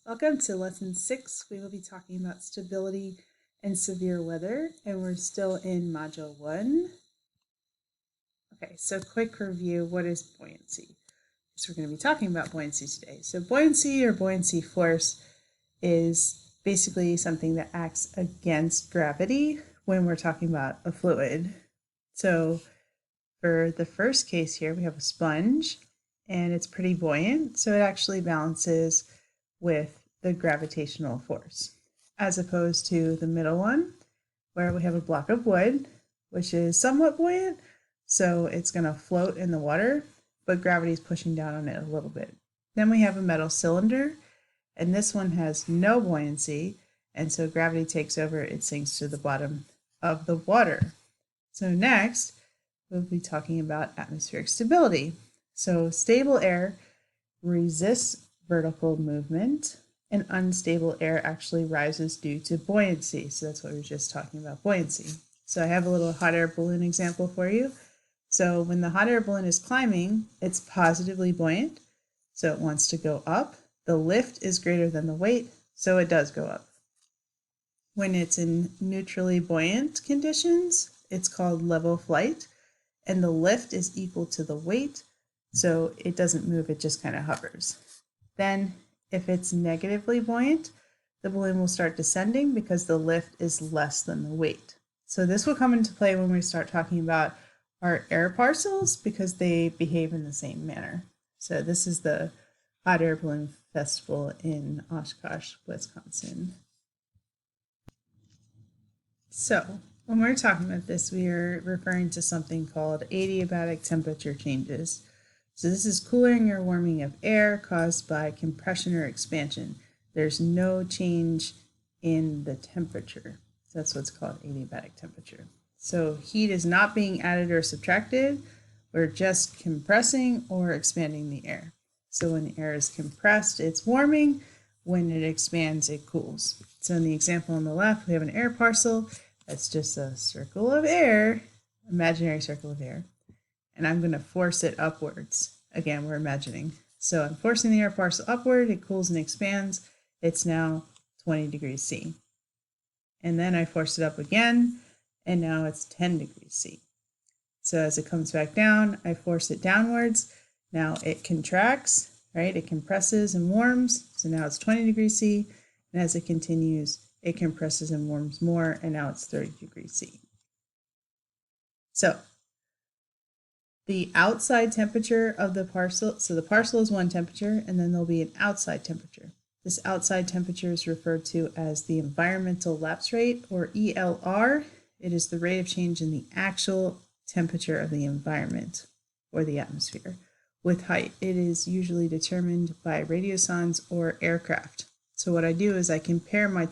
Welcome to Lesson 6. We will be talking about stability and severe weather, and we're still in Module 1. Okay, so quick review, what is buoyancy? So we're going to be talking about buoyancy today. So buoyancy or buoyancy force is basically something that acts against gravity when we're talking about a fluid. So for the first case here, we have a sponge, and it's pretty buoyant, so it actually balances with the gravitational force, as opposed to the middle one, where we have a block of wood, which is somewhat buoyant, so it's going to float in the water, but gravity is pushing down on it a little bit. Then we have a metal cylinder, and this one has no buoyancy, and so gravity takes over, it sinks to the bottom of the water. So next, we'll be talking about atmospheric stability. So stable air resists vertical movement, and unstable air actually rises due to buoyancy. So that's what we were just talking about, buoyancy. So I have a little hot air balloon example for you. So when the hot air balloon is climbing, it's positively buoyant, so it wants to go up. The lift is greater than the weight, so it does go up. When it's in neutrally buoyant conditions, it's called level flight, and the lift is equal to the weight, so it doesn't move, it just kind of hovers. Then if it's negatively buoyant, the balloon will start descending because the lift is less than the weight. So this will come into play when we start talking about our air parcels because they behave in the same manner. So this is the Hot Air Balloon Festival in Oshkosh, Wisconsin. So when we're talking about this, we are referring to something called adiabatic temperature changes. So this is cooling or warming of air caused by compression or expansion. There's no change in the temperature. So that's what's called adiabatic temperature. So heat is not being added or subtracted. We're just compressing or expanding the air. So when the air is compressed, it's warming. When it expands, it cools. So in the example on the left, we have an air parcel. That's just a circle of air, imaginary circle of air. And I'm going to force it upwards. Again, we're imagining. So I'm forcing the air parcel upward, it cools and expands. It's now 20 degrees C. And then I force it up again, and now it's 10 degrees C. So as it comes back down, I force it downwards. Now it contracts, right? It compresses and warms. So now it's 20 degrees C. And as it continues, it compresses and warms more, and now it's 30 degrees C. So the outside temperature of the parcel, so the parcel is one temperature, and then there'll be an outside temperature. This outside temperature is referred to as the environmental lapse rate, or ELR. It is the rate of change in the actual temperature of the environment, or the atmosphere. With height, it is usually determined by radiosondes or aircraft. So what I do is I compare my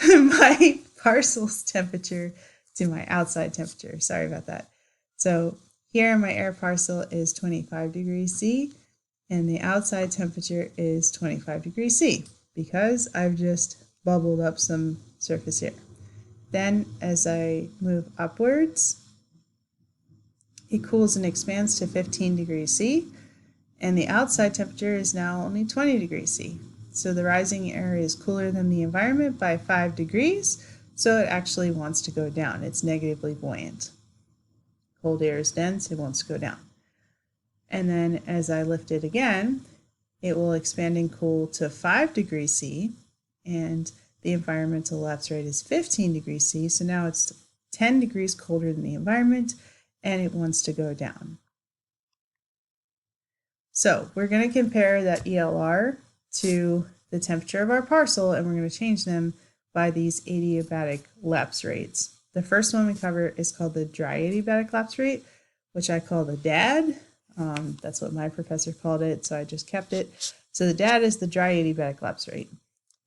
my parcel's temperature to my outside temperature. Sorry about that. So here my air parcel is 25 degrees C, and the outside temperature is 25 degrees C because I've just bubbled up some surface air. Then as I move upwards, it cools and expands to 15 degrees C, and the outside temperature is now only 20 degrees C. So the rising air is cooler than the environment by 5 degrees, so it actually wants to go down. It's negatively buoyant. Cold air is dense, it wants to go down. And then as I lift it again, it will expand and cool to 5 degrees C, and the environmental lapse rate is 15 degrees C, so now it's 10 degrees colder than the environment, and it wants to go down. So we're going to compare that ELR to the temperature of our parcel, and we're going to change them by these adiabatic lapse rates. The first one we cover is called the dry adiabatic lapse rate, which I call the DAD. That's what my professor called it, so I just kept it. So the DAD is the dry adiabatic lapse rate.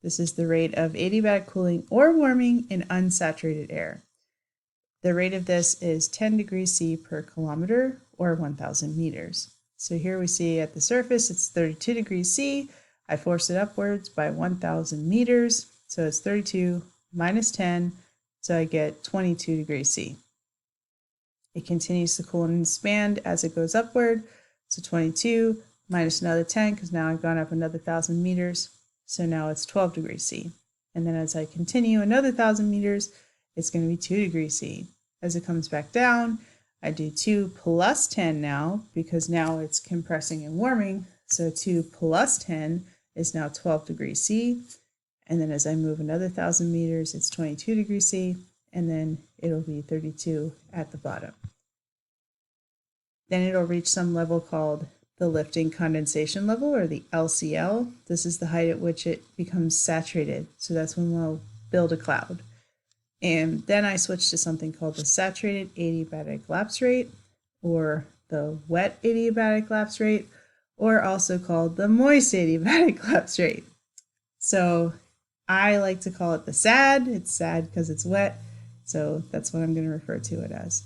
This is the rate of adiabatic cooling or warming in unsaturated air. The rate of this is 10 degrees C per kilometer, or 1,000 meters. So here we see at the surface it's 32 degrees C. I force it upwards by 1,000 meters, so it's 32 minus 10, so I get 22 degrees C. It continues to cool and expand as it goes upward, so 22 minus another 10 because now I've gone up another 1,000 meters. So now it's 12 degrees C. And then as I continue another 1,000 meters, it's going to be 2 degrees C. As it comes back down, I do 2 plus 10 now because now it's compressing and warming. So 2 plus 10 is now 12 degrees C. And then as I move another 1,000 meters, it's 22 degrees C. And then it'll be 32 at the bottom. Then it'll reach some level called the lifting condensation level, or the LCL. This is the height at which it becomes saturated. So that's when we'll build a cloud. And then I switch to something called the saturated adiabatic lapse rate, or the wet adiabatic lapse rate, or also called the moist adiabatic lapse rate. So I like to call it the SAD. It's SAD because it's wet. So that's what I'm going to refer to it as.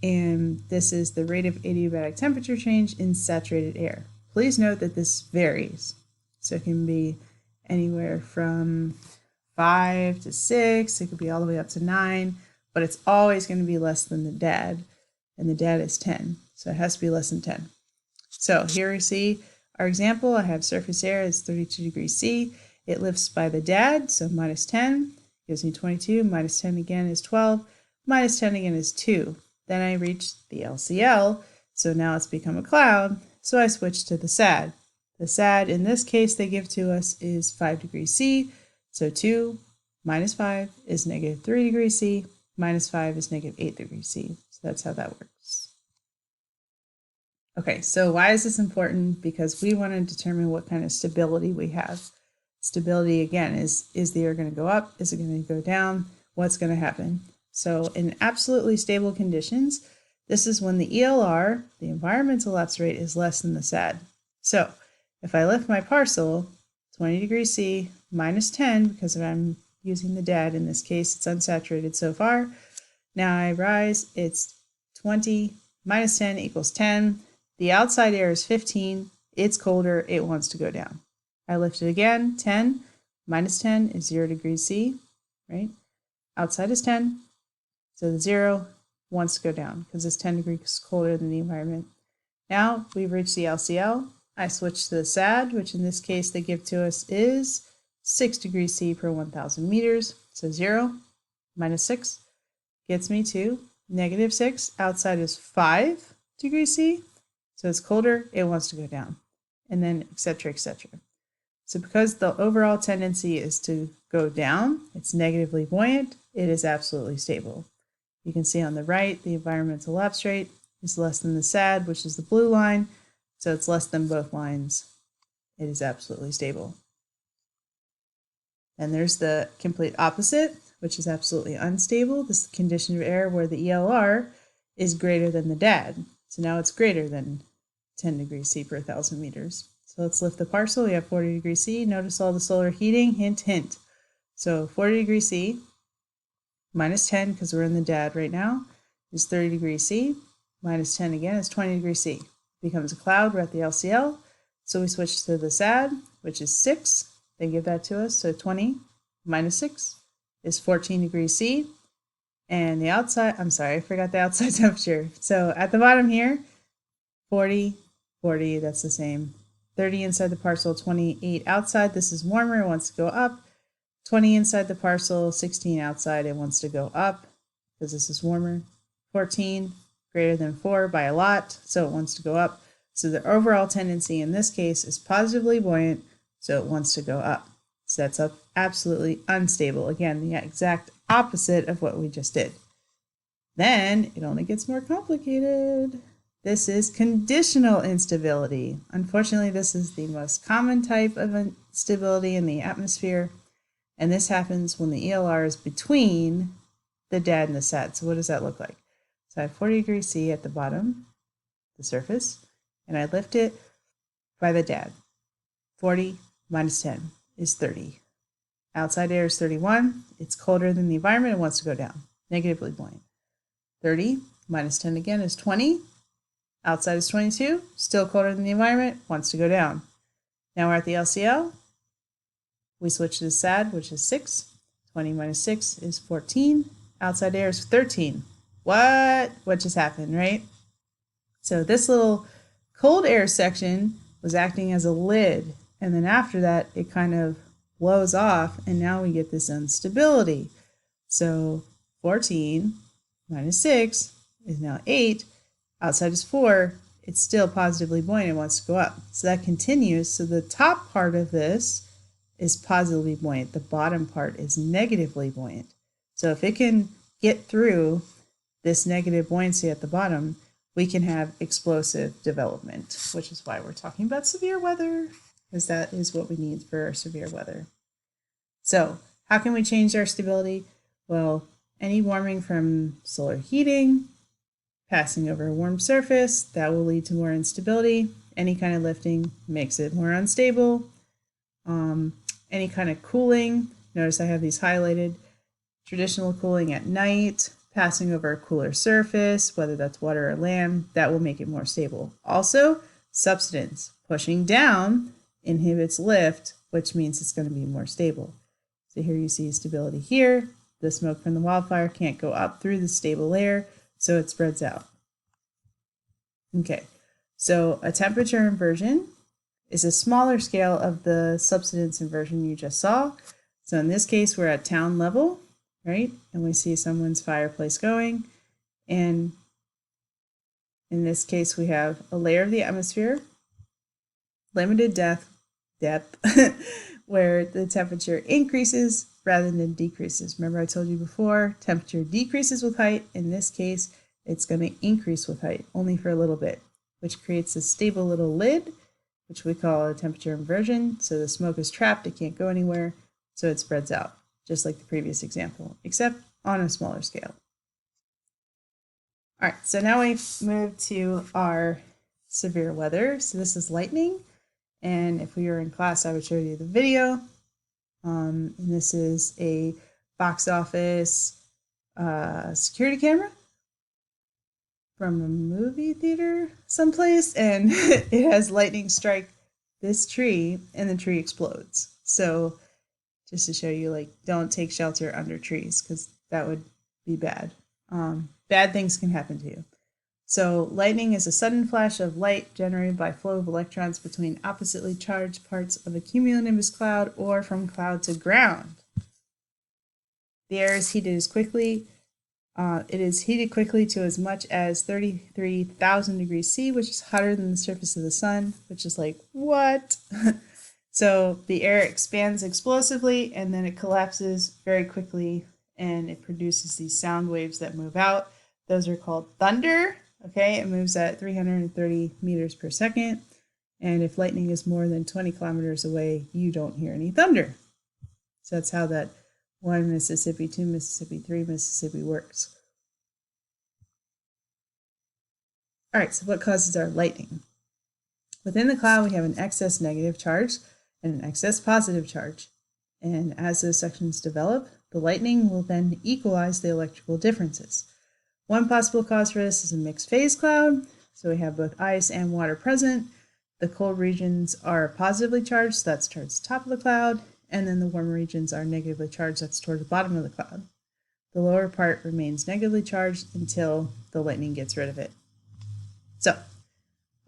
And this is the rate of adiabatic temperature change in saturated air. Please note that this varies. So it can be anywhere from 5 to 6, it could be all the way up to 9, but it's always going to be less than the DAD, and the DAD is 10, so it has to be less than 10. So here we see our example. I have surface air is 32 degrees C. It lifts by the DAD, so minus 10 gives me 22, minus 10 again is 12, minus 10 again is 2. Then I reach the LCL, so now it's become a cloud, so I switch to the SAD. The SAD, in this case, they give to us is 5 degrees C, so 2 minus 5 is negative 3 degrees C, minus 5 is negative 8 degrees C. So that's how that works. Okay, so why is this important? Because we want to determine what kind of stability we have. Stability, again, is the air going to go up? Is it going to go down? What's going to happen? So in absolutely stable conditions, this is when the ELR, the environmental lapse rate, is less than the SAD. So if I lift my parcel 20 degrees C minus 10, because I'm using the DAD, in this case it's unsaturated so far. Now I rise, it's 20 minus 10 equals 10. The outside air is 15, it's colder, it wants to go down. I lift it again, 10 minus 10 is 0 degrees C, right? Outside is 10. So the 0 wants to go down because it's 10 degrees colder than the environment. Now we've reached the LCL. I switch to the SAD, which in this case they give to us is 6 degrees C per 1,000 meters. So 0 minus 6 gets me to negative 6. Outside is 5 degrees C. So it's colder, it wants to go down. And then etc., etc. So because the overall tendency is to go down, it's negatively buoyant, it is absolutely stable. You can see on the right, the environmental lapse rate is less than the SAD, which is the blue line. So it's less than both lines. It is absolutely stable. And there's the complete opposite, which is absolutely unstable. This is the condition of air where the ELR is greater than the DAD. So now it's greater than 10 degrees C per 1,000 meters. So let's lift the parcel. We have 40 degrees C. Notice all the solar heating. Hint, hint. So 40 degrees C minus 10, because we're in the DAD right now, is 30 degrees C. Minus 10 again is 20 degrees C. Becomes a cloud. We're at the LCL. So we switch to the SAD, which is 6. They give that to us. So 20 minus 6 is 14 degrees C. And the outside, I'm sorry, I forgot the outside temperature. So at the bottom here, 40, 40, that's the same. 30 inside the parcel, 28 outside. This is warmer, it wants to go up. 20 inside the parcel, 16 outside, it wants to go up because this is warmer. 14, greater than 4 by a lot, so it wants to go up. So the overall tendency in this case is positively buoyant, so it wants to go up. So that's absolutely unstable. Again, the exact opposite of what we just did. Then it only gets more complicated. This is conditional instability. Unfortunately, this is the most common type of instability in the atmosphere. And this happens when the ELR is between the DAD and the SAD. So what does that look like? So I have 40 degrees C at the bottom, the surface, and I lift it by the DAD. 40 minus 10 is 30. Outside air is 31. It's colder than the environment. It wants to go down, negatively buoyant. 30 minus 10 again is 20. Outside is 22. Still colder than the environment. Wants to go down. Now we're at the LCL. We switch to the SAD, which is 6. 20 minus 6 is 14. Outside air is 13. What just happened, right? So this little cold air section was acting as a lid, and then after that it kind of blows off, and now we get this instability. So 14 minus 6 is now 8. Outside is 4. It's still positively buoyant and wants to go up. So that continues. So the top part of this is positively buoyant. The bottom part is negatively buoyant. So if it can get through this negative buoyancy at the bottom, we can have explosive development, which is why we're talking about severe weather, because that is what we need for our severe weather. So how can we change our stability? Well, any warming from solar heating, passing over a warm surface, that will lead to more instability. Any kind of lifting makes it more unstable. Any kind of cooling, notice I have these highlighted. Traditional cooling at night, passing over a cooler surface, whether that's water or land, that will make it more stable. Also, subsidence, pushing down inhibits lift, which means it's going to be more stable. So here you see stability here. The smoke from the wildfire can't go up through the stable layer, so it spreads out. Okay, so a temperature inversion is a smaller scale of the subsidence inversion you just saw. So in this case, we're at town level, right? And we see someone's fireplace going. And in this case, we have a layer of the atmosphere, limited depth, where the temperature increases rather than decreases. Remember I told you before, temperature decreases with height. In this case, it's going to increase with height, only for a little bit, which creates a stable little lid, which we call a temperature inversion. So the smoke is trapped, it can't go anywhere, so it spreads out, just like the previous example, except on a smaller scale. All right, so now we move to our severe weather. So this is lightning, and if we were in class, I would show you the video. And this is a box office security camera from a movie theater someplace, and it has lightning strike this tree and the tree explodes. So just to show you, like, don't take shelter under trees because that would be bad. Bad things can happen to you. So lightning is a sudden flash of light generated by flow of electrons between oppositely charged parts of a cumulonimbus cloud or from cloud to ground. The air is heated as quickly. It is heated quickly to as much as 33,000 degrees C, which is hotter than the surface of the sun, which is like, what? So the air expands explosively and then it collapses very quickly and it produces these sound waves that move out. Those are called thunder. Okay, it moves at 330 meters per second. And if lightning is more than 20 kilometers away, you don't hear any thunder. So that's how that 1 Mississippi, 2 Mississippi, 3 Mississippi works. All right, so what causes our lightning? Within the cloud, we have an excess negative charge and an excess positive charge. And as those sections develop, the lightning will then equalize the electrical differences. One possible cause for this is a mixed phase cloud. So we have both ice and water present. The cold regions are positively charged, so that's towards the top of the cloud. And then the warm regions are negatively charged, that's toward the bottom of the cloud. The lower part remains negatively charged until the lightning gets rid of it. So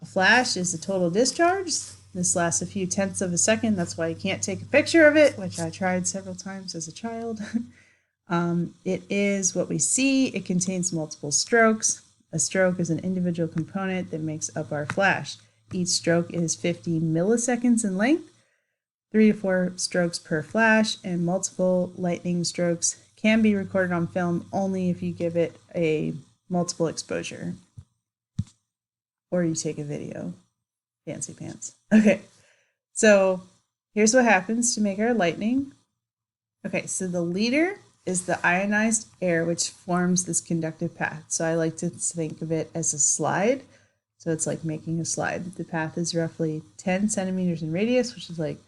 a flash is a total discharge. This lasts a few tenths of a second. That's why you can't take a picture of it, which I tried several times as a child. It is what we see. It contains multiple strokes. A stroke is an individual component that makes up our flash. Each stroke is 15 milliseconds in length, 3 to 4 strokes per flash, and multiple lightning strokes can be recorded on film only if you give it a multiple exposure or you take a video. Fancy pants. Okay, so here's what happens to make our lightning. Okay, so the leader is the ionized air which forms this conductive path. So I like to think of it as a slide. So it's like making a slide. The path is roughly 10 centimeters in radius, which is like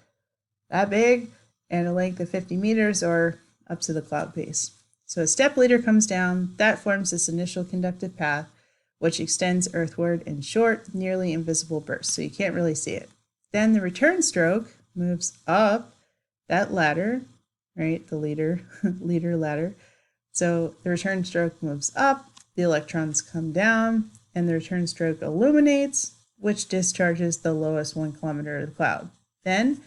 that big, and a length of 50 meters or up to the cloud base. So a step leader comes down, that forms this initial conductive path, which extends earthward in short, nearly invisible bursts, so you can't really see it. Then the return stroke moves up that ladder, right, the leader ladder. So the return stroke moves up, the electrons come down, and the return stroke illuminates, which discharges the lowest 1 kilometer of the cloud. Then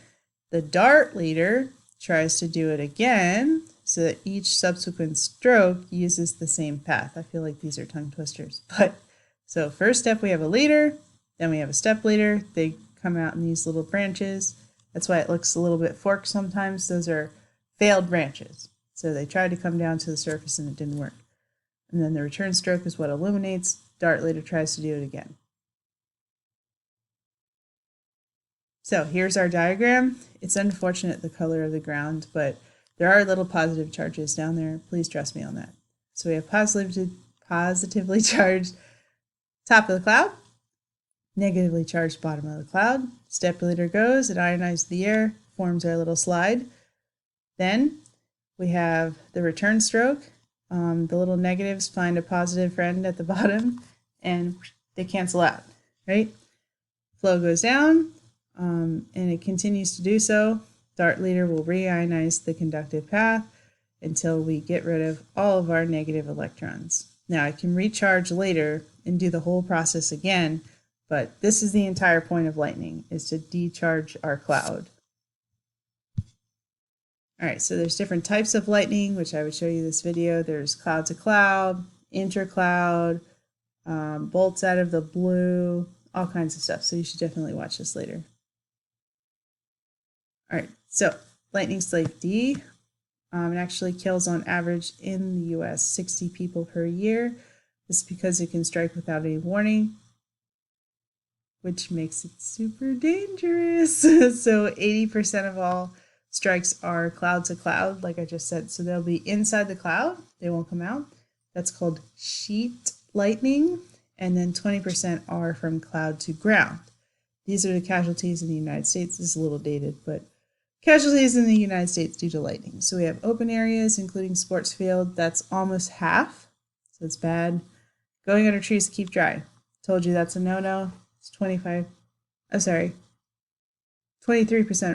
the dart leader tries to do it again so that each subsequent stroke uses the same path. I feel like these are tongue twisters. But so first step, we have a leader, then we have a step leader. They come out in these little branches. That's why it looks a little bit forked sometimes. Those are failed branches. So they tried to come down to the surface and it didn't work. And then the return stroke is what illuminates. Dart leader tries to do it again. So here's our diagram. It's unfortunate the color of the ground, but there are little positive charges down there. Please trust me on that. So we have positively charged top of the cloud, negatively charged bottom of the cloud. Step leader goes, it ionizes the air, forms our little slide. Then we have the return stroke. The little negatives find a positive friend at the bottom and they cancel out, right? Flow goes down and it continues to do so. Dart leader will reionize the conductive path until we get rid of all of our negative electrons. Now I can recharge later and do the whole process again, but this is the entire point of lightning, is to decharge our cloud. All right, so there's different types of lightning, which I would show you this video. There's cloud to cloud, intercloud, bolts out of the blue, all kinds of stuff. So you should definitely watch this later. All right, so lightning strike D. It actually kills on average in the US 60 people per year. This is because it can strike without any warning, which makes it super dangerous. So 80% of all strikes are cloud to cloud, like I just said. So they'll be inside the cloud. They won't come out. That's called sheet lightning. And then 20% are from cloud to ground. These are the casualties in the United States. This is a little dated, but casualties in the United States due to lightning. So we have open areas, including sports field. That's almost half. So it's bad. Going under trees to keep dry. Told you that's a no-no. It's 23%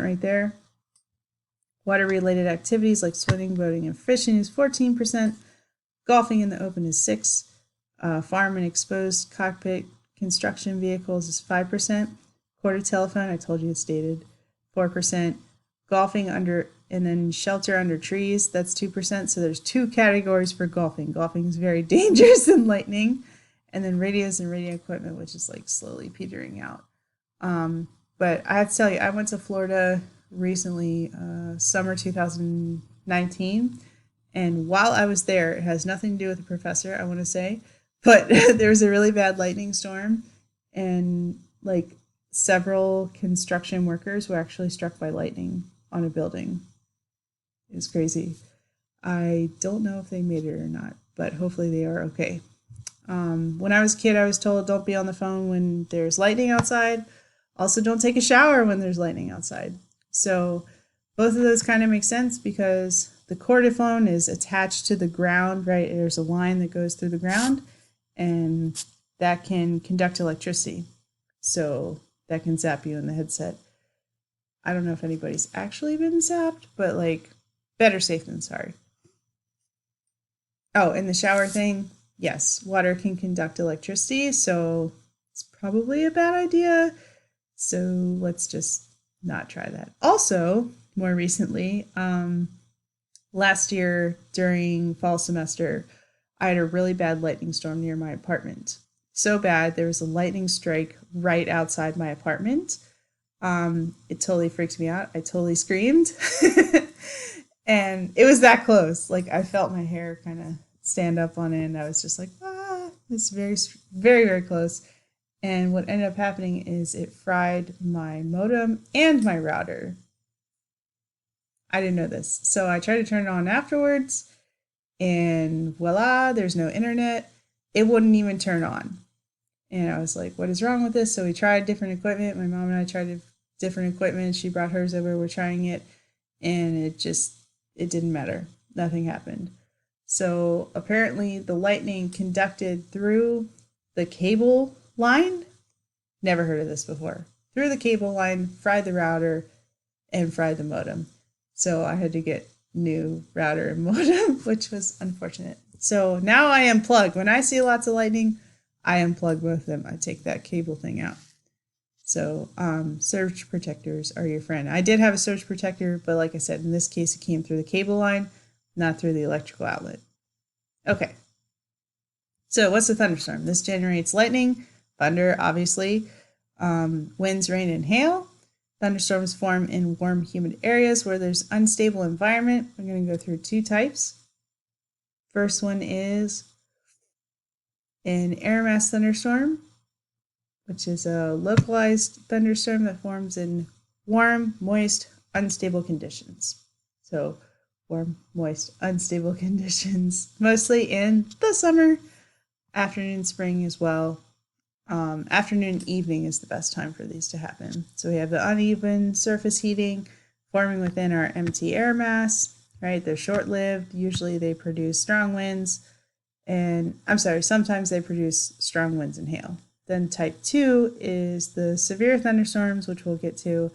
right there. Water-related activities like swimming, boating, and fishing is 14%. Golfing in the open is 6%. Farm and exposed cockpit construction vehicles is 5%. Quarter telephone, I told you it's dated, 4%. Golfing under, and then shelter under trees, that's 2%. So there's 2 categories for golfing. Golfing is very dangerous in lightning. And then radios and radio equipment, which is like slowly petering out. But I have to tell you, I went to Florida recently, summer 2019. And while I was there, it has nothing to do with the professor, I want to say, but there was a really bad lightning storm and like several construction workers were actually struck by lightning on a building. It was crazy. I don't know if they made it or not, but hopefully they are okay. When I was a kid, I was told don't be on the phone when there's lightning outside. Also, don't take a shower when there's lightning outside. So both of those kind of make sense because the cordophone is attached to the ground, right? There's a line that goes through the ground and that can conduct electricity. So that can zap you in the headset. I don't know if anybody's actually been zapped, but like better safe than sorry. Oh, and the shower thing. Yes, water can conduct electricity, so it's probably a bad idea. So let's just not try that. Also, more recently, last year during fall semester, I had a really bad lightning storm near my apartment. So bad, there was a lightning strike right outside my apartment. It totally freaked me out. I totally screamed. And it was that close. Like I felt my hair kind of stand up on it and I was just like, ah, it's very, very, very close. And what ended up happening is it fried my modem and my router. I didn't know this. So I tried to turn it on afterwards and voila, there's no internet. It wouldn't even turn on. And I was like, what is wrong with this? So we tried different equipment. My mom and I tried different equipment. She brought hers over. We're trying it. And it didn't matter. Nothing happened. So apparently the lightning conducted through the cable line. Never heard of this before. Through the cable line, fried the router, and fried the modem. So I had to get new router and modem, which was unfortunate. So now I unplug. When I see lots of lightning, I unplug both of them. I take that cable thing out. So surge protectors are your friend. I did have a surge protector, but like I said, in this case, it came through the cable line, not through the electrical outlet. Okay. So what's a thunderstorm? This generates lightning, thunder, obviously, winds, rain, and hail. Thunderstorms form in warm, humid areas where there's unstable environment. We're going to go through two types. First one is an air mass thunderstorm, which is a localized thunderstorm that forms in warm, moist, unstable conditions. So warm, moist, unstable conditions, mostly in the summer, afternoon, spring as well. Afternoon, evening is the best time for these to happen. So we have the uneven surface heating forming within our empty air mass, right? They're short-lived. Usually they produce strong winds and, sometimes they produce strong winds and hail. Then type 2 is the severe thunderstorms, which we'll get to.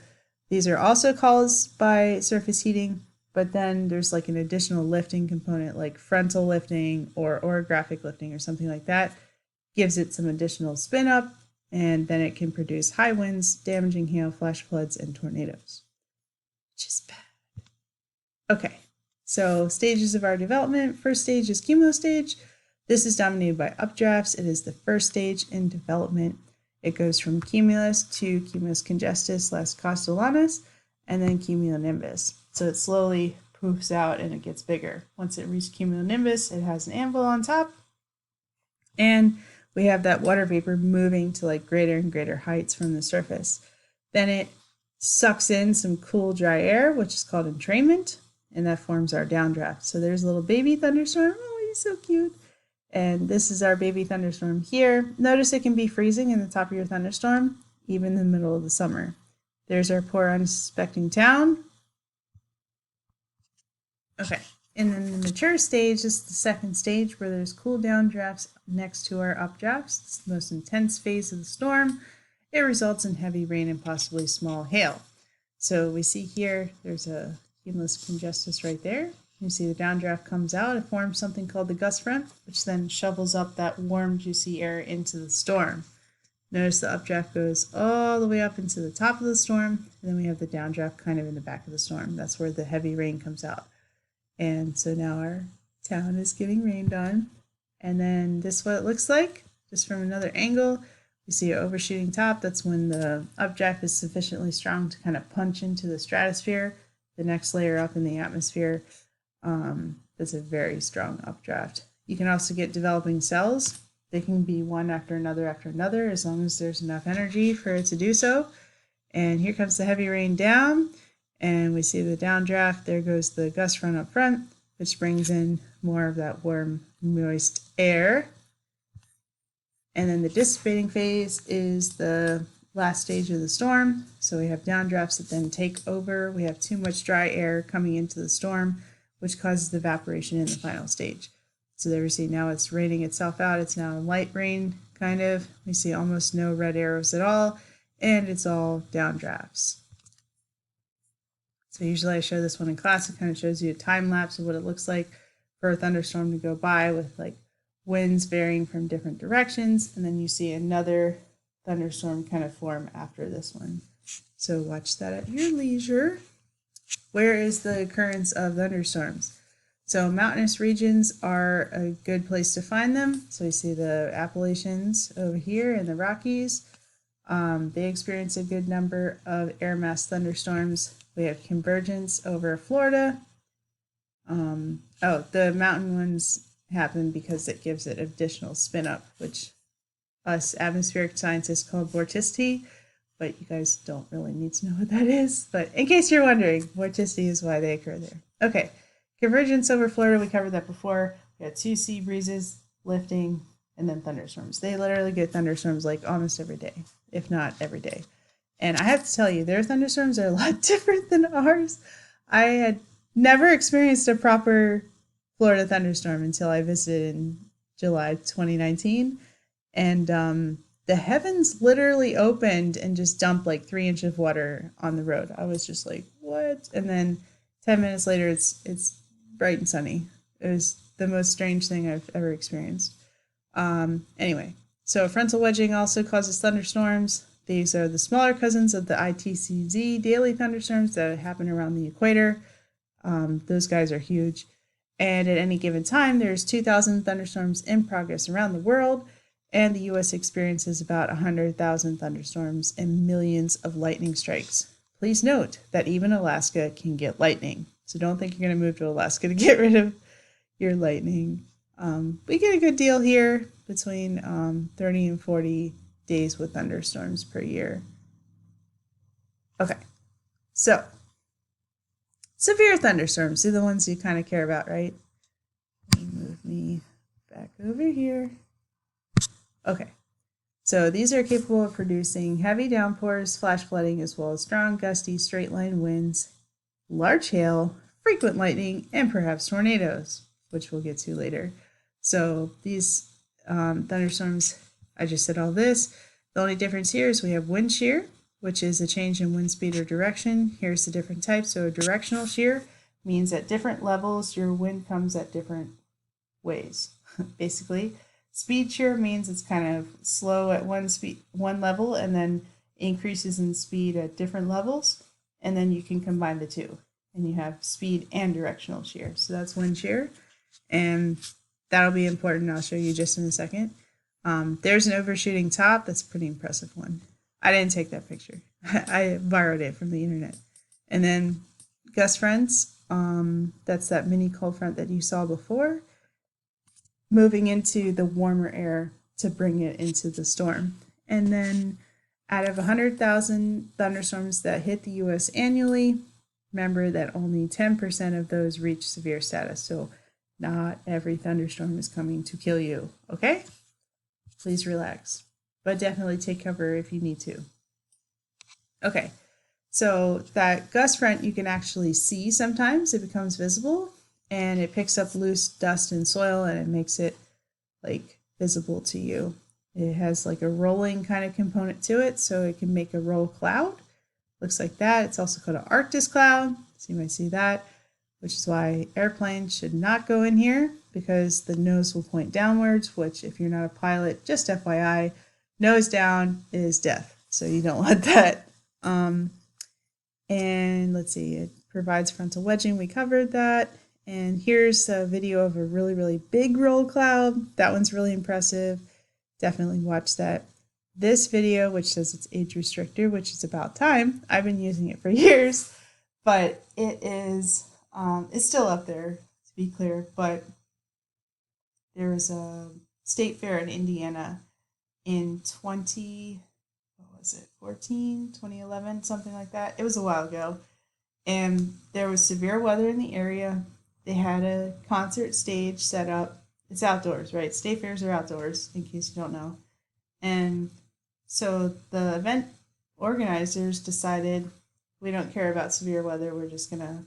These are also caused by surface heating, but then there's like an additional lifting component like frontal lifting or orographic lifting or something like that. Gives it some additional spin up, and then it can produce high winds, damaging hail, flash floods, and tornadoes, which is bad. Okay, so stages of our development. First stage is cumulus stage. This is dominated by updrafts. It is the first stage in development. It goes from cumulus to cumulus congestus, less castellanus, and then cumulonimbus. So it slowly poofs out and it gets bigger. Once it reaches cumulonimbus, it has an anvil on top, and we have that water vapor moving to like greater and greater heights from the surface. Then it sucks in some cool dry air, which is called entrainment, and that forms our downdraft. So there's a little baby thunderstorm. Oh, he's so cute. And this is our baby thunderstorm here. Notice it can be freezing in the top of your thunderstorm, even in the middle of the summer. There's our poor unsuspecting town. Okay. And then the mature stage is the second stage where there's cool down drafts next to our updrafts. It's the most intense phase of the storm. It results in heavy rain and possibly small hail. So we see here, there's a cumulus congestus right there. You see the downdraft comes out. It forms something called the gust front, which then shovels up that warm, juicy air into the storm. Notice the updraft goes all the way up into the top of the storm, and then we have the downdraft kind of in the back of the storm. That's where the heavy rain comes out. And so now our town is getting rained on. And then this is what it looks like, just from another angle. You see an overshooting top. That's when the updraft is sufficiently strong to kind of punch into the stratosphere. The next layer up in the atmosphere, that's a very strong updraft. You can also get developing cells. They can be one after another, as long as there's enough energy for it to do so. And here comes the heavy rain down. And we see the downdraft. There goes the gust front up front, which brings in more of that warm, moist air. And then the dissipating phase is the last stage of the storm. So we have downdrafts that then take over. We have too much dry air coming into the storm, which causes the evaporation in the final stage. So there we see now it's raining itself out. It's now light rain, kind of. We see almost no red arrows at all, and it's all downdrafts. So usually I show this one in class. It kind of shows you a time lapse of what it looks like for a thunderstorm to go by with like winds varying from different directions. And then you see another thunderstorm kind of form after this one. So watch that at your leisure. Where is the occurrence of thunderstorms? So mountainous regions are a good place to find them. So you see the Appalachians over here and the Rockies. They experience a good number of air mass thunderstorms. We have convergence over Florida. The mountain ones happen because it gives it additional spin up, which us atmospheric scientists call vorticity, but you guys don't really need to know what that is. But in case you're wondering, vorticity is why they occur there. Okay, convergence over Florida, we covered that before. We had 2 sea breezes, lifting, and then thunderstorms. They literally get thunderstorms like almost every day, if not every day. And I have to tell you, their thunderstorms are a lot different than ours. I had never experienced a proper Florida thunderstorm until I visited in July 2019. And the heavens literally opened and just dumped like 3 inches of water on the road. I was just like, what? And then 10 minutes later, it's bright and sunny. It was the most strange thing I've ever experienced. Anyway, so frontal wedging also causes thunderstorms. These are the smaller cousins of the ITCZ daily thunderstorms that happen around the equator. Those guys are huge. And at any given time, there's 2,000 thunderstorms in progress around the world, and the U.S. experiences about 100,000 thunderstorms and millions of lightning strikes. Please note that even Alaska can get lightning, so don't think you're going to move to Alaska to get rid of your lightning. We get a good deal here, between 30 and 40 days with thunderstorms per year. Okay, so severe thunderstorms are the ones you kind of care about, right? Let me move me back over here. Okay, so these are capable of producing heavy downpours, flash flooding, as well as strong, gusty, straight-line winds, large hail, frequent lightning, and perhaps tornadoes, which we'll get to later. So these thunderstorms, I just said all this. The only difference here is we have wind shear, which is a change in wind speed or direction. Here's the different types. So directional shear means at different levels, your wind comes at different ways, basically. Speed shear means it's kind of slow at one level and then increases in speed at different levels. And then you can combine the two and you have speed and directional shear. So that's wind shear. And that'll be important. I'll show you just in a second. There's an overshooting top. That's a pretty impressive one. I didn't take that picture. I borrowed it from the internet. And then gust fronts. That's that mini cold front that you saw before, moving into the warmer air to bring it into the storm. And then out of 100,000 thunderstorms that hit the U.S. annually, remember that only 10% of those reach severe status. So not every thunderstorm is coming to kill you, okay? Please relax, but definitely take cover if you need to. Okay, so that gust front you can actually see sometimes. It becomes visible and it picks up loose dust and soil and it makes it like visible to you. It has like a rolling kind of component to it, so it can make a roll cloud. Looks like that. It's also called an Arctis Cloud, so you might see that, which is why airplanes should not go in here because the nose will point downwards, which if you're not a pilot, just FYI, nose down is death. So you don't want that. And let's see, it provides frontal wedging. We covered that. And here's a video of a really, really big roll cloud. That one's really impressive. Definitely watch that. This video, which says it's age restricted, which is about time. I've been using it for years, but it is, it's still up there, to be clear, but there was a state fair in Indiana in 2011, something like that. It was a while ago. And there was severe weather in the area. They had a concert stage set up. It's outdoors, right? State fairs are outdoors, in case you don't know. And so the event organizers decided, we don't care about severe weather, we're just going to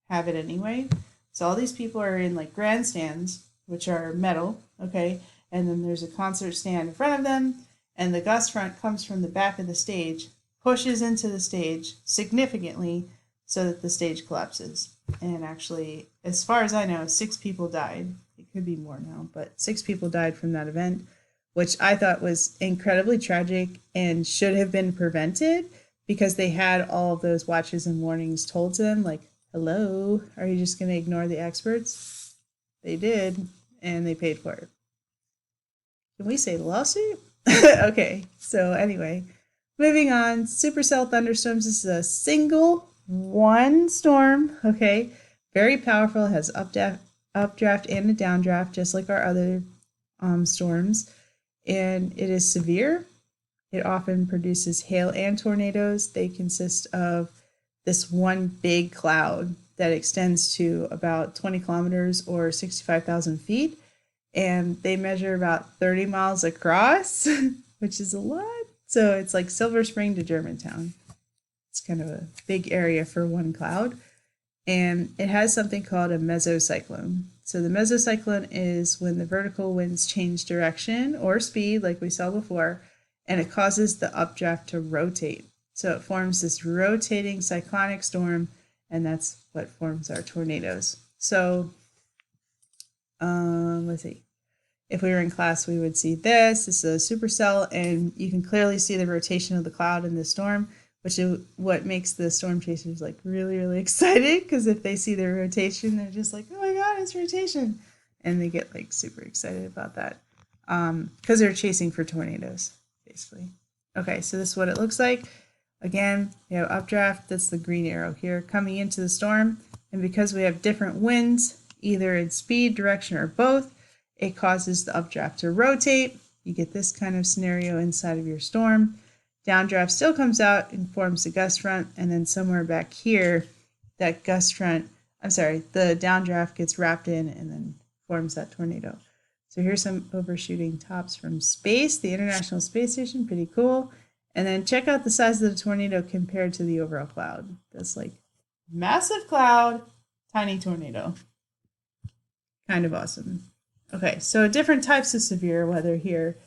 have it anyway. So all these people are in like grandstands, which are metal, okay? And then there's a concert stand in front of them, and the gust front comes from the back of the stage, pushes into the stage significantly so that the stage collapses. And actually, as far as I know, 6 people died. It could be more now, but 6 people died from that event, which I thought was incredibly tragic and should have been prevented because they had all of those watches and warnings told to them, like, hello, are you just going to ignore the experts? They did, and they paid for it. Can we say lawsuit? Okay, so anyway, moving on. Supercell thunderstorms is a single one storm, okay? Very powerful, it has updraft and a downdraft, just like our other storms. And it is severe. It often produces hail and tornadoes. They consist of this one big cloud that extends to about 20 kilometers or 65,000 feet. And they measure about 30 miles across, which is a lot. So it's like Silver Spring to Germantown. It's kind of a big area for one cloud. And it has something called a mesocyclone. So the mesocyclone is when the vertical winds change direction or speed, like we saw before, and it causes the updraft to rotate. So it forms this rotating cyclonic storm, and that's what forms our tornadoes. So let's see. if we were in class, we would see this. This is a supercell, and you can clearly see the rotation of the cloud in the storm, which is what makes the storm chasers like really, really excited, because if they see the rotation, they're just like, oh my god, it's rotation. And they get like super excited about that because they're chasing for tornadoes, basically. Okay, so this is what it looks like. Again, we have updraft, that's the green arrow here, coming into the storm. And because we have different winds, either in speed, direction, or both, it causes the updraft to rotate. You get this kind of scenario inside of your storm. Downdraft still comes out and forms the gust front, and then somewhere back here, that gust front, the downdraft gets wrapped in and then forms that tornado. So here's some overshooting tops from space, the International Space Station, pretty cool. And then check out the size of the tornado compared to the overall cloud. That's like massive cloud, tiny tornado. Kind of awesome. Okay, so different types of severe weather here.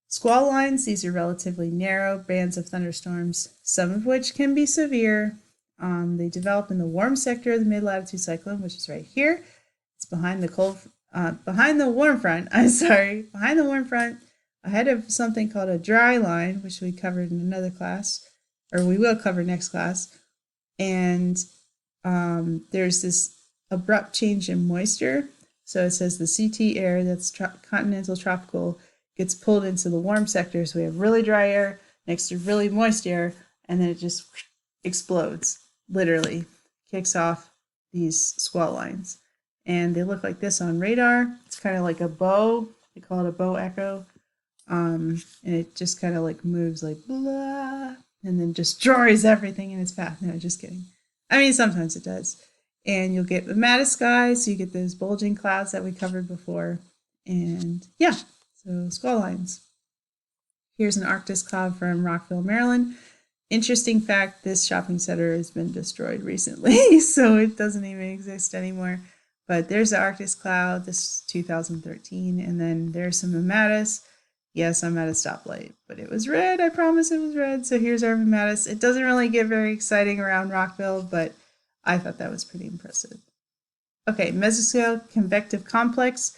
Squall lines, these are relatively narrow bands of thunderstorms, some of which can be severe. They develop in the warm sector of the mid-latitude cyclone, which is right here. It's behind the warm front, behind the warm front, ahead of something called a dry line, which we covered in another class, or we will cover next class. And there's this abrupt change in moisture. So it says the CT air, that's continental tropical, gets pulled into the warm sector. So we have really dry air next to really moist air, and then it just explodes, literally kicks off these squall lines. And they look like this on radar. It's kind of like a bow. They call it a bow echo. And it just kind of like moves like blah, and then destroys everything in its path. No, just kidding. I mean, sometimes it does. And you'll get the maddest skies, so you get those bulging clouds that we covered before. And yeah, so squall lines. Here's an Arctis Cloud from Rockville, Maryland. Interesting fact, this shopping center has been destroyed recently, so it doesn't even exist anymore. But there's the Arctis Cloud, this is 2013, and then there's some Mattis. Yes, I'm at a stoplight, but it was red. I promise it was red. So here's our Mattis. It doesn't really get very exciting around Rockville, but I thought that was pretty impressive. Okay, mesoscale convective complex,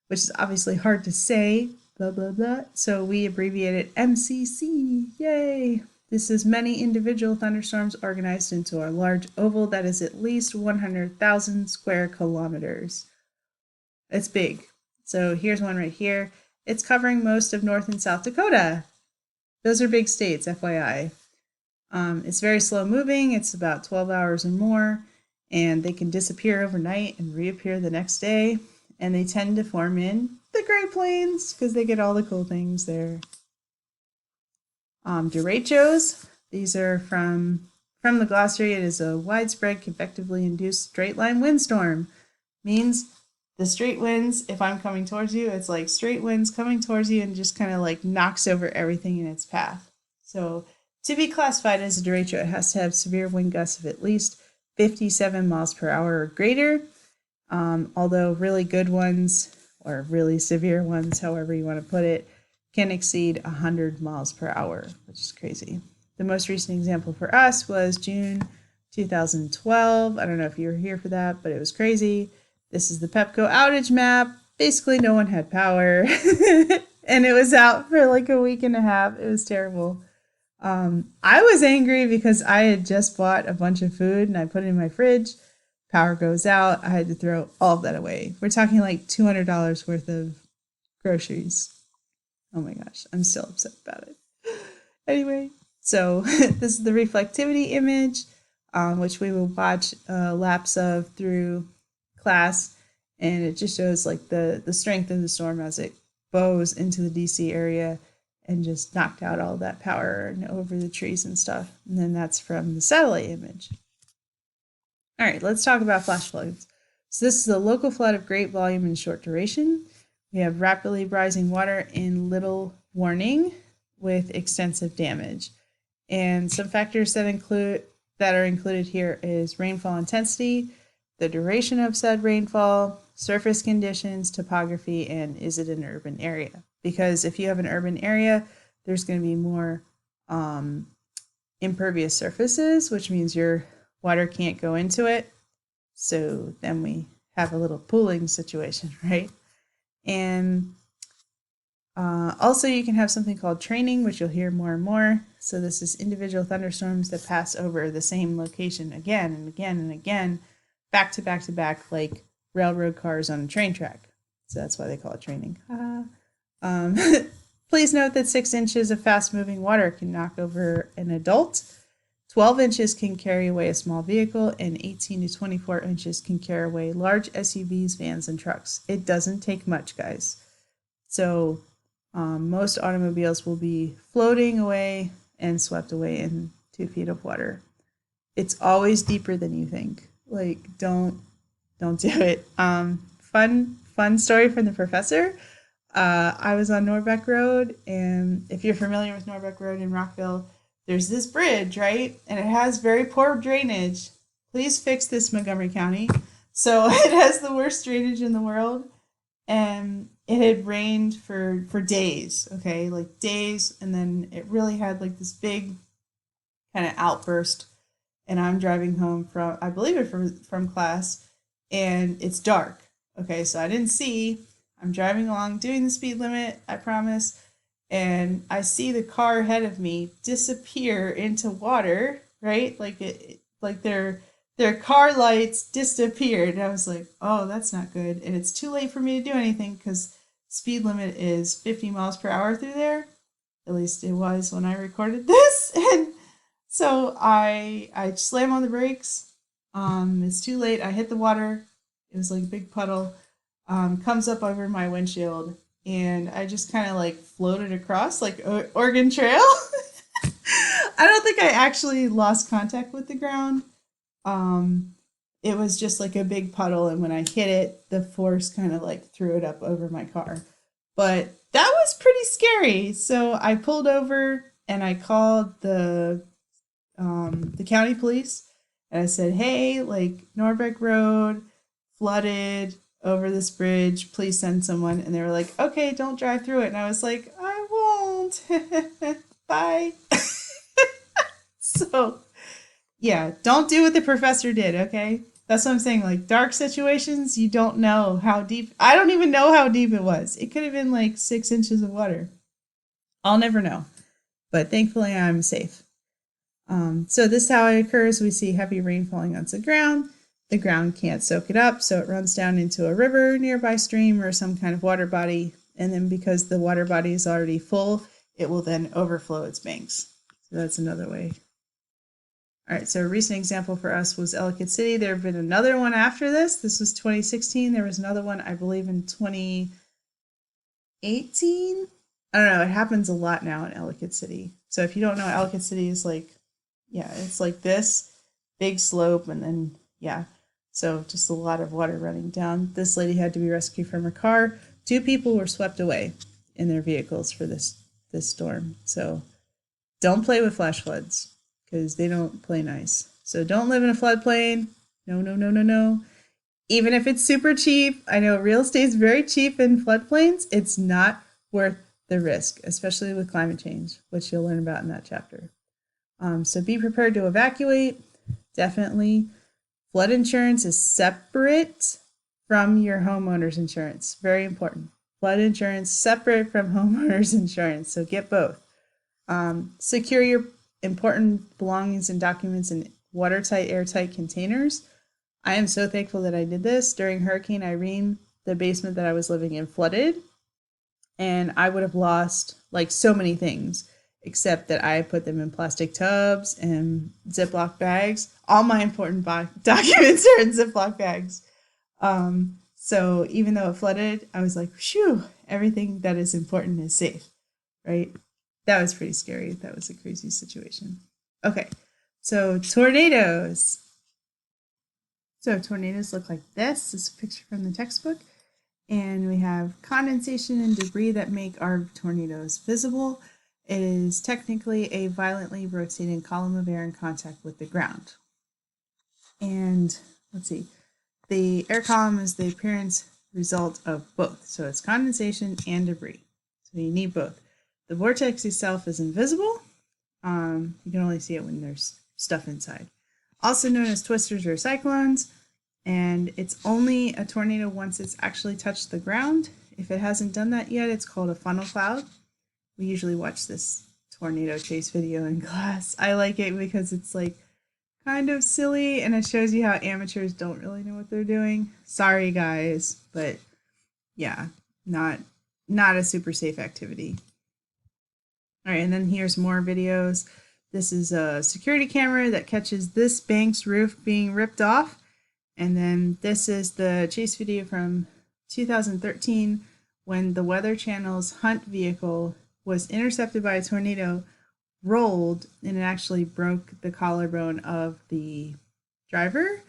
which is obviously hard to say, blah, blah, blah. So we abbreviate it MCC, yay. This is many individual thunderstorms organized into a large oval that is at least 100,000 square kilometers. It's big. So here's one right here. It's covering most of North and South Dakota. Those are big states, FYI. It's very slow moving. It's about 12 hours or more, and they can disappear overnight and reappear the next day. And they tend to form in the Great Plains because they get all the cool things there. Derechos, these are from the glossary. It is a widespread convectively induced straight line windstorm. Means the straight winds, if I'm coming towards you, it's like straight winds coming towards you and just kind of like knocks over everything in its path. So to be classified as a derecho, it has to have severe wind gusts of at least 57 miles per hour or greater. Although really good ones, or really severe ones, however you want to put it, can exceed 100 miles per hour, which is crazy. The most recent example for us was June 2012. I don't know if you were here for that, but it was crazy. This is the Pepco outage map. Basically, no one had power, and it was out for like a week and a half. It was terrible. I was angry because I had just bought a bunch of food and I put it in my fridge. Power goes out. I had to throw all of that away. We're talking like $200 worth of groceries. Oh my gosh, I'm still upset about it. Anyway, so this is the reflectivity image, which we will watch laps of through class, and it just shows like the strength of the storm as it bows into the DC area and just knocked out all that power and over the trees and stuff. And then that's from the satellite image. All right, let's talk about flash floods. So this is a local flood of great volume and short duration. We have rapidly rising water in little warning with extensive damage. And some factors that are included here is rainfall intensity, the duration of said rainfall, surface conditions, topography, and is it an urban area? Because if you have an urban area, there's going to be more impervious surfaces, which means your water can't go into it. So then we have a little pooling situation, right? And Also, you can have something called training, which you'll hear more and more. So this is individual thunderstorms that pass over the same location again and again and again, back to back to back, like railroad cars on a train track. So that's why they call it training. Um, Please note that 6 inches of fast-moving water can knock over an adult. 12 inches can carry away a small vehicle, and 18 to 24 inches can carry away large SUVs, vans, and trucks. It doesn't take much, guys. So most automobiles will be floating away and swept away in 2 feet of water. It's always deeper than you think. Like, don't do it. Fun story from the professor. I was on Norbeck Road, and if you're familiar with Norbeck Road in Rockville, there's this bridge, right? And it has very poor drainage. Please fix this, Montgomery County. So it has the worst drainage in the world, and it had rained for days, okay? Like days, and then it really had like this big kind of outburst, and I'm driving home from, I believe it from class, and it's dark. Okay, so I didn't see. I'm driving along, doing the speed limit, I promise, and I see the car ahead of me disappear into water, right? Like their car lights disappeared. And I was like, oh, that's not good. And it's too late for me to do anything because speed limit is 50 miles per hour through there. At least it was when I recorded this. And so I slam on the brakes. It's too late. I hit the water. It was like a big puddle. Comes up over my windshield, and I just kind of like floated across like Oregon Trail. I don't think I actually lost contact with the ground. It was just like a big puddle, and when I hit it, the force kind of like threw it up over my car. But that was pretty scary. So I pulled over and I called the county police, and I said, "Hey, like Norbeck Road flooded over this bridge, please send someone." And they were like, "Okay, don't drive through it." And I was like, "I won't." Bye. So yeah, don't do what the professor did, okay? That's what I'm saying. Like dark situations, you don't know how deep. I don't even know how deep it was. It could have been like 6 inches of water. I'll never know. But thankfully I'm safe. So this is how it occurs. We see heavy rain falling onto the ground. The ground can't soak it up, so it runs down into a river, nearby stream, or some kind of water body. And then because the water body is already full, it will then overflow its banks. So that's another way. All right, so a recent example for us was Ellicott City. There have been another one after this. This was 2016. There was another one, I believe, in 2018. I don't know. It happens a lot now in Ellicott City. So if you don't know, Ellicott City is like, yeah, it's like this big slope, and then, yeah. So just a lot of water running down. This lady had to be rescued from her car. 2 people were swept away in their vehicles for this storm. So don't play with flash floods because they don't play nice. So don't live in a floodplain. No, no, no, no, no. Even if it's super cheap, I know real estate is very cheap in floodplains. It's not worth the risk, especially with climate change, which you'll learn about in that chapter. So be prepared to evacuate. Definitely. Flood insurance is separate from your homeowner's insurance. Very important. Flood insurance separate from homeowner's insurance. So get both. Secure your important belongings and documents in watertight, airtight containers. I am so thankful that I did this. During Hurricane Irene, the basement that I was living in flooded, and I would have lost like so many things, except that I put them in plastic tubs and Ziploc bags. All my important documents are in Ziploc bags. So even though it flooded, I was like, phew, everything that is important is safe, right? That was pretty scary. That was a crazy situation. Okay, so tornadoes. So tornadoes look like this. This is a picture from the textbook. And we have condensation and debris that make our tornadoes visible. It is technically a violently rotating column of air in contact with the ground. And let's see, the air column is the appearance result of both. So it's condensation and debris. So you need both. The vortex itself is invisible. You can only see it when there's stuff inside. Also known as twisters or cyclones. And it's only a tornado once it's actually touched the ground. If it hasn't done that yet, it's called a funnel cloud. We usually watch this tornado chase video in class. I like it because it's like kind of silly and it shows you how amateurs don't really know what they're doing. Sorry guys, but yeah, not a super safe activity. All right, and then here's more videos. This is a security camera that catches this bank's roof being ripped off. And then this is the chase video from 2013 when the Weather Channel's Hunt vehicle was intercepted by a tornado, rolled, and it actually broke the collarbone of the driver.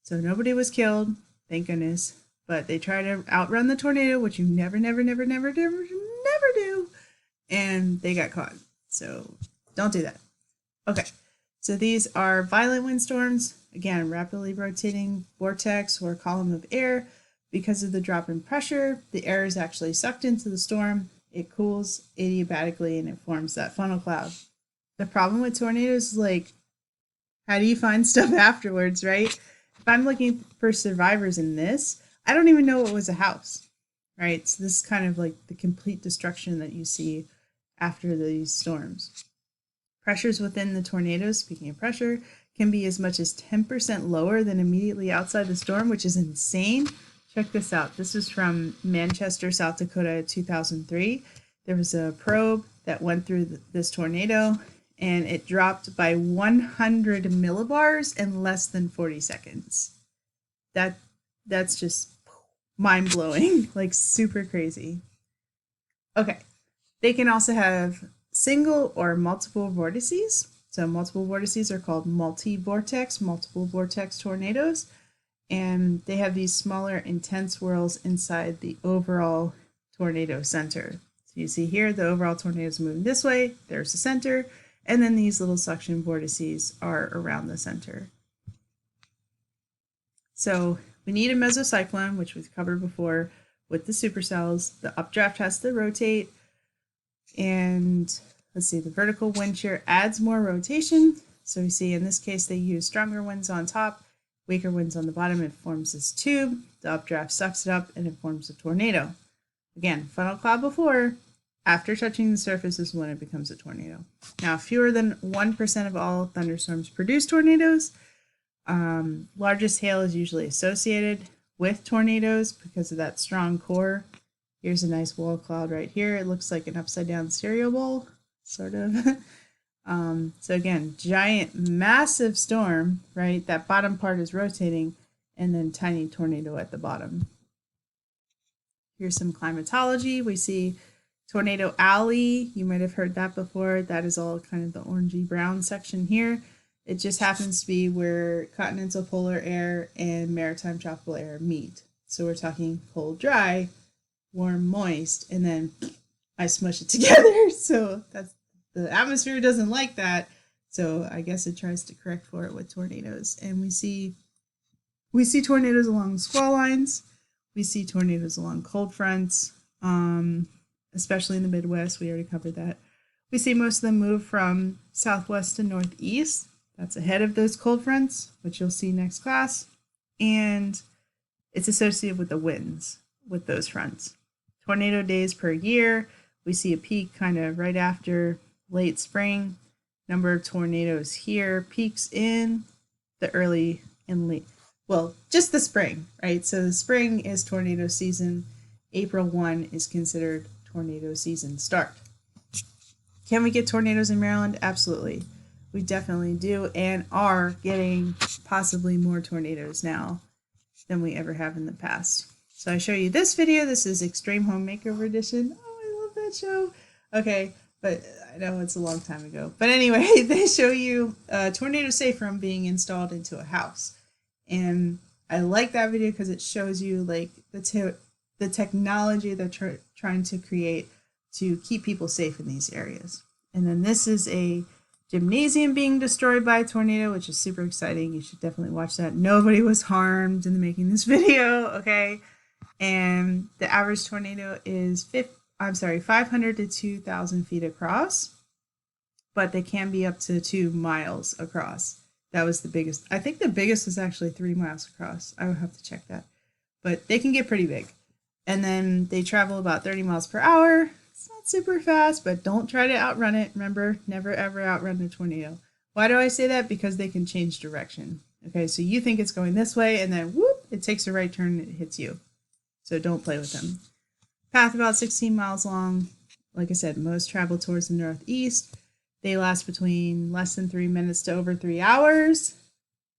So nobody was killed, thank goodness. But they tried to outrun the tornado, which you never do. And they got caught. So don't do that. Okay, so these are violent windstorms. Again, rapidly rotating vortex or column of air. Because of the drop in pressure, the air is actually sucked into the storm. It cools adiabatically and it forms that funnel cloud. The problem with tornadoes is like, how do you find stuff afterwards, right? If I'm looking for survivors in this, I don't even know it was a house, right? So this is kind of like the complete destruction that you see after these storms. Pressures within the tornadoes, speaking of pressure, can be as much as 10% lower than immediately outside the storm, which is insane. Check this out. This is from Manchester, South Dakota, 2003. There was a probe that went through this tornado, and it dropped by 100 millibars in less than 40 seconds. That's just mind-blowing, like super crazy. Okay, they can also have single or multiple vortices. So multiple vortices are called multi-vortex, multiple vortex tornadoes. And they have these smaller intense whirls inside the overall tornado center. So you see here, the overall tornado is moving this way, there's the center, and then these little suction vortices are around the center. So we need a mesocyclone, which we've covered before with the supercells. The updraft has to rotate, and let's see, the vertical wind shear adds more rotation. So we see in this case, they use stronger winds on top, weaker winds on the bottom. It forms this tube. The updraft sucks it up and it forms a tornado. Again, funnel cloud before. After touching the surface is when it becomes a tornado. Now, fewer than 1% of all thunderstorms produce tornadoes. Largest hail is usually associated with tornadoes because of that strong core. Here's a nice wall cloud right here. It looks like an upside down cereal bowl, sort of. So again, giant, massive storm, right? That bottom part is rotating, and then tiny tornado at the bottom. Here's some climatology. We see Tornado Alley. You might have heard that before. That is all kind of the orangey brown section here. It just happens to be where continental polar air and maritime tropical air meet. So we're talking cold, dry, warm, moist, and then I smush it together. So that's, the atmosphere doesn't like that. So I guess it tries to correct for it with tornadoes. And we see tornadoes along squall lines. We see tornadoes along cold fronts, especially in the Midwest. We already covered that. We see most of them move from southwest to northeast. That's ahead of those cold fronts, which you'll see next class. And it's associated with the winds with those fronts. Tornado days per year. We see a peak kind of right after late spring. Number of tornadoes here peaks in the early and late, well, just the spring, right? So the spring is tornado season. April 1 is considered tornado season start. Can we get tornadoes in Maryland? Absolutely. We definitely do, and are getting possibly more tornadoes now than we ever have in the past. So I show you this video. This is Extreme Home Makeover Edition. Oh, I love that show. Okay, but I know it's a long time ago. But anyway, they show you a tornado safe room being installed into a house. And I like that video because it shows you like the technology they're trying to create to keep people safe in these areas. And then this is a gymnasium being destroyed by a tornado, which is super exciting. You should definitely watch that. Nobody was harmed in making this video, okay? And the average tornado is 500 to 2,000 feet across, but they can be up to 2 miles across. That was the biggest. I think the biggest was actually 3 miles across. I would have to check that, but they can get pretty big. And then they travel about 30 miles per hour. It's not super fast, but don't try to outrun it. Remember, never ever outrun a tornado. Why do I say that? Because they can change direction. Okay, so you think it's going this way, and then whoop, it takes a right turn and it hits you. So don't play with them. Path about 16 miles long. Like I said, most travel towards the northeast. They last between less than 3 minutes to over 3 hours,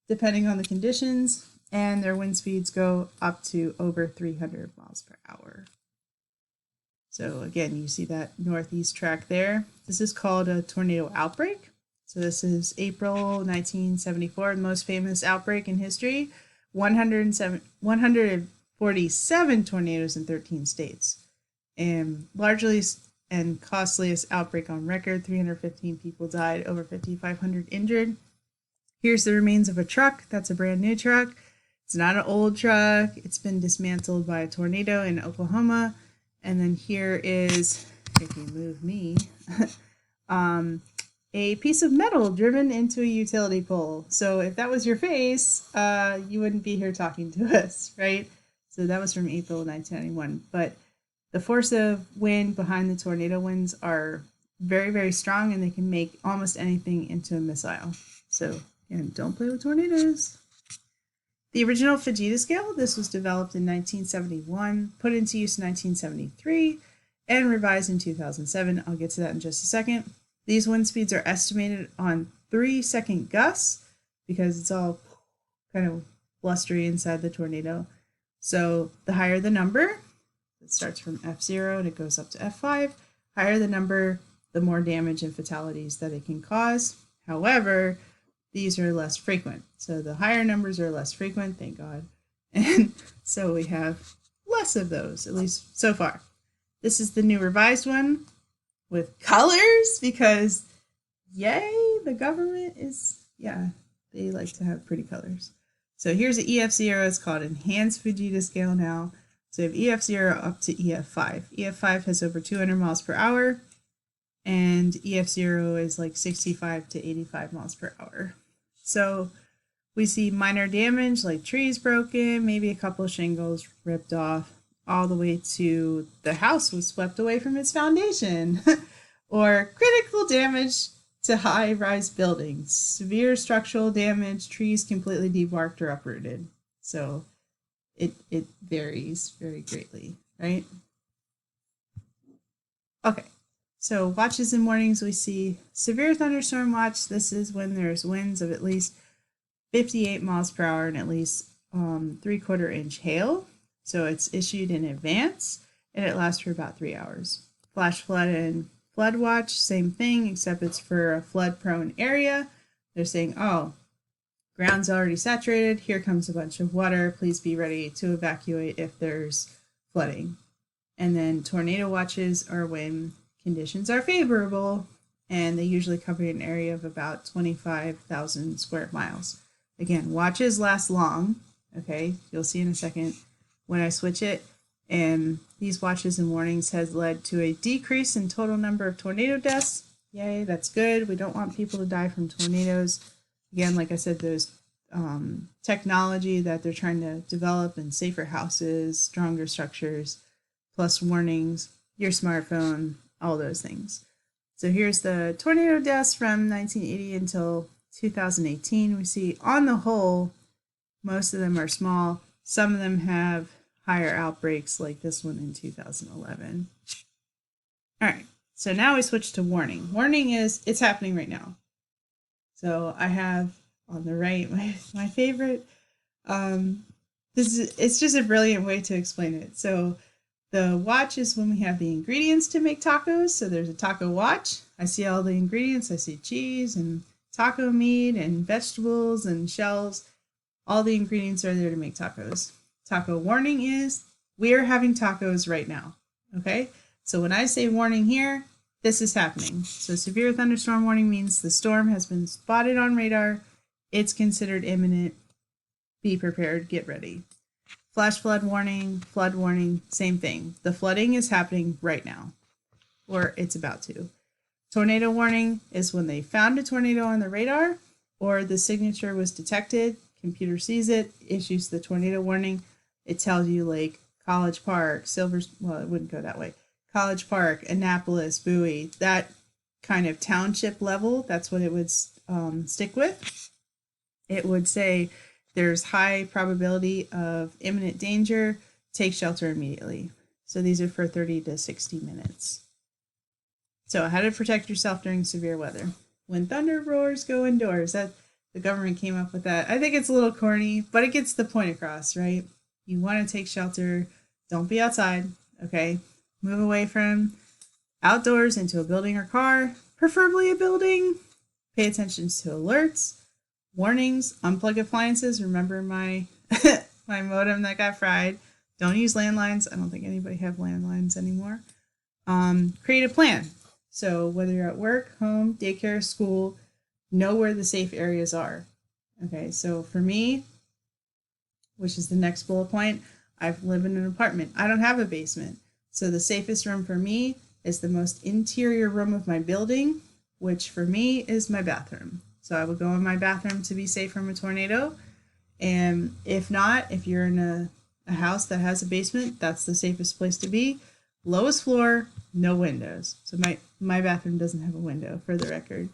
depending on the conditions. And their wind speeds go up to over 300 miles per hour. So again, you see that northeast track there. This is called a tornado outbreak. So this is April 1974, the most famous outbreak in history. 147 tornadoes in 13 states. And largely and costliest outbreak on record. 315 people died, over 5,500 injured. Here's the remains of a truck. That's a brand new truck. It's not an old truck. It's been dismantled by a tornado in Oklahoma. And then here is, if you move me, a piece of metal driven into a utility pole. So if that was your face, you wouldn't be here talking to us, right? So that was from April 1991. But the force of wind behind the tornado winds are very, very strong, and they can make almost anything into a missile. So, again, don't play with tornadoes. The original Fujita scale, this was developed in 1971, put into use in 1973, and revised in 2007. I'll get to that in just a second. These wind speeds are estimated on 3-second gusts because it's all kind of blustery inside the tornado. So the higher the number, it starts from F0 and it goes up to F5, higher the number, the more damage and fatalities that it can cause. However, these are less frequent. So the higher numbers are less frequent, thank God. And so we have less of those, at least so far. This is the new revised one with colors because, yay, the government is, yeah, they like to have pretty colors. So here's an EF0. It's called Enhanced Fujita Scale now. So we have EF0 up to EF5. EF5 has over 200 miles per hour, and EF0 is like 65 to 85 miles per hour. So we see minor damage like trees broken, maybe a couple of shingles ripped off, all the way to the house was swept away from its foundation, or critical damage to high-rise buildings, severe structural damage, trees completely debarked or uprooted. So it varies very greatly, right? Okay, so watches and warnings, we see severe thunderstorm watch. This is when there's winds of at least 58 miles per hour and at least 3/4 inch hail. So it's issued in advance and it lasts for about 3 hours. Flash flood and flood watch, same thing, except it's for a flood prone area. They're saying, oh, ground's already saturated. Here comes a bunch of water. Please be ready to evacuate if there's flooding. And then tornado watches are when conditions are favorable, and they usually cover an area of about 25,000 square miles. Again, watches last long. Okay, you'll see in a second when I switch it. And these watches and warnings has led to a decrease in total number of tornado deaths. Yay, that's good. We don't want people to die from tornadoes. Again, like I said, there's technology that they're trying to develop and safer houses, stronger structures, plus warnings, your smartphone, all those things. So here's the tornado deaths from 1980 until 2018. We see on the whole, most of them are small. Some of them have higher outbreaks like this one in 2011. All right, so now we switch to warning. Warning is, it's happening right now. So I have on the right my favorite. It's just a brilliant way to explain it. So the watch is when we have the ingredients to make tacos. So there's a taco watch. I see all the ingredients. I see cheese and taco meat and vegetables and shells. All the ingredients are there to make tacos. Taco warning is, we're having tacos right now. Okay? So when I say warning here, this is happening. So severe thunderstorm warning means the storm has been spotted on radar. It's considered imminent. Be prepared. Get ready. Flash flood warning, same thing. The flooding is happening right now, or it's about to. Tornado warning is when they found a tornado on the radar, or the signature was detected. Computer sees it, issues the tornado warning. It tells you like College Park, well, it wouldn't go that way. College Park, Annapolis, Bowie, that kind of township level, that's what it would stick with. It would say there's high probability of imminent danger, take shelter immediately. So these are for 30 to 60 minutes. So how to protect yourself during severe weather. When thunder roars, go indoors. That the government came up with that. I think it's a little corny, but it gets the point across, right? You want to take shelter. Don't be outside, okay? Move away from outdoors into a building or car, preferably a building. Pay attention to alerts, warnings, unplug appliances. Remember my my modem that got fried. Don't use landlines. I don't think anybody have landlines anymore. Create a plan. So whether you're at work, home, daycare, school, know where the safe areas are. Okay, so for me, which is the next bullet point, I live in an apartment. I don't have a basement. So the safest room for me is the most interior room of my building, which for me is my bathroom. So I would go in my bathroom to be safe from a tornado. And if not, if you're in a house that has a basement, that's the safest place to be. Lowest floor, no windows. So my bathroom doesn't have a window, for the record.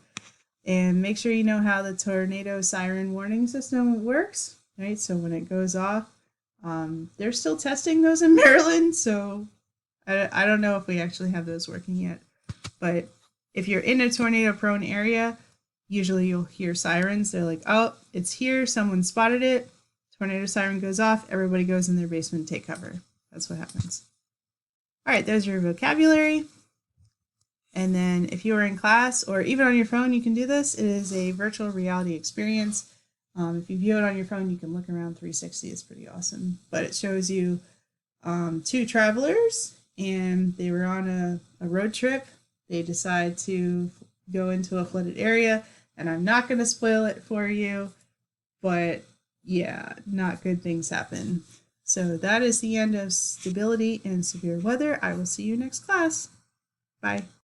And make sure you know how the tornado siren warning system works, right? So when it goes off, they're still testing those in Maryland, so I don't know if we actually have those working yet. But if you're in a tornado-prone area, usually you'll hear sirens. They're like, oh, it's here, someone spotted it. Tornado siren goes off, everybody goes in their basement to take cover. That's what happens. All right, there's your vocabulary. And then if you are in class or even on your phone, you can do this. It is a virtual reality experience. If you view it on your phone, you can look around 360. It's pretty awesome. But it shows you two travelers, and they were on a road trip. They decide to go into a flooded area, and I'm not going to spoil it for you, but yeah, not good things happen. So that is the end of stability and severe weather. I will see you next class. Bye.